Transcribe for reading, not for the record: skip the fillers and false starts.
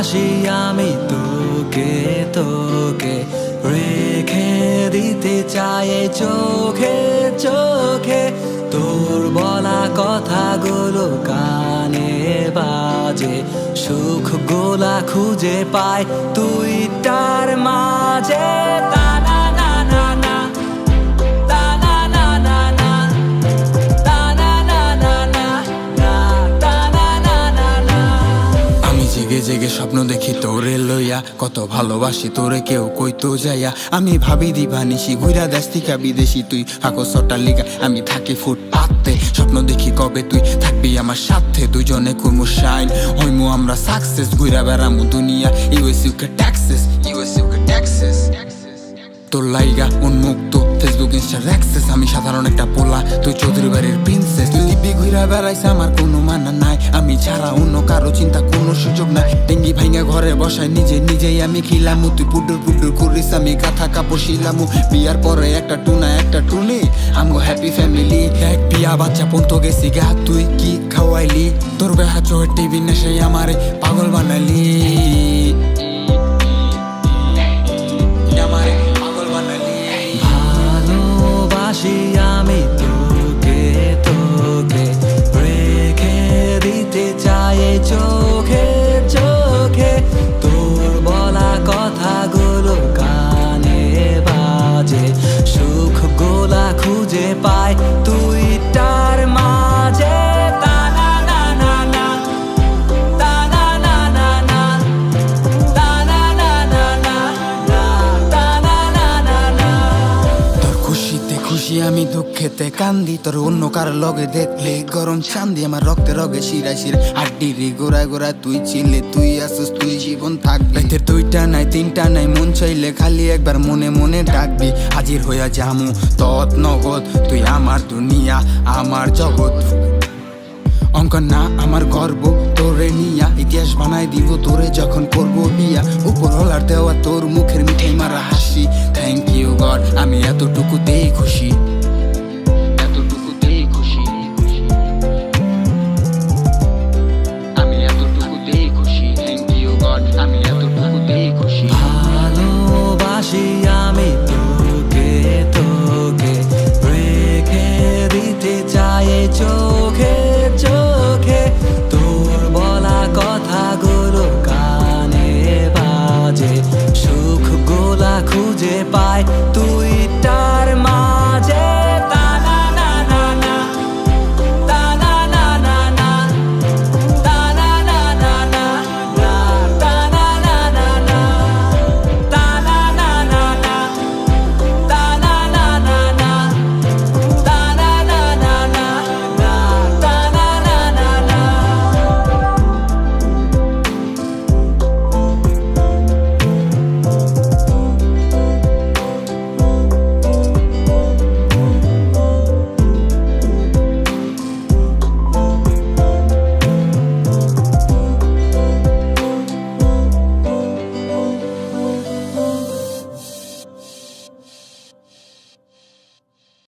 ভালোবাসি আমি তোকে তোকে রেখে দিতে চাই এই চোখে চোখে। তোর বলা কথাগুলো কানে বাজে, সুখ গোলা খুঁজে পায় তুই তার মাঝে। জেগে জেগে স্বপ্ন দেখি তোরে লইয়া, কত ভালোবাসি তোরে কেউ কইতো যাইয়া। আমি ভাবি দিবানিসি ঘুরা দেশ থিকা বিদেশি, তুই থাকো সটালিকা আমি থাকি ফুটপাতে। স্বপ্ন দেখি কবে তুই থাকবি আমার সাথে, দুজনে কুমু শাইন হইমু আমরা সাকসেস। ঘুরা বেড়ামু দুনিয়া US UK taxes, US UK taxes. তোর লাইগা উন্মুক্ত ফেসবুক ইনস্টার অ্যাক্সেস, আমি সাধারণ একটা পোলা তুই চৌধুরী বাড়ির প্রিন্সেস। তুই দিব্যি ঘুরা বেড়াইছে আমার কোনো মানা নাই, আমি ছাড়া অন্য কারো চিন্তা কোনো সুযোগ নাই। টেঙ্গি ভাইঙ্গা ঘরে বসায় নিজে নিজেই আমি খিলামু, তুই পুডুর পুডুর করিস আমি কাঁথা কাপড় শিলামু। বিয়ার পরে একটা টুনা একটা টুনি আমগো হ্যাপি ফ্যামিলি। এক বিয়া বাচ্চা পন্ত গেছি গা, তুই কি খাওয়াইলি? তোর বেহা চোর টিভি নেশাই আমারে পাগল বানালি। ভালোবাসি আমি তোকে তোকে রেখে দিতে চাই এই চোখে চোখে। তোর বলা কথাগুলো কানে বাজে, সুখ গোলা খুঁজে পায় তুই তার মাঝে। আমি দুঃখেতে কান্দি, তোর অন্য কার লগে দেখলে গরম চান্দি। আমার রক্তে রগে শিরা শিরা হাড্ডি রে গোড়া গোড়া তুই ছিলে, তুই আসস তুই জীবন থাকবি। রাতের দুইটা নাই তিনটা নাই মন চাইলে খালি একবার মনে মনে ডাকবি। হাজির হইয়া জামু তৎ নগদ, তুই আমার দুনিয়া আমার জগৎ। অঙ্ক না আমার গর্ব তোরে নিয়া, ইতিহাস বানাই দিব তোরে যখন করবো বিয়া। উপর হলার দেওয়া তোর মুখের মিঠাই মারা হাসি, থ্যাংক ইউ গড আমি এতটুকুতেই খুশি।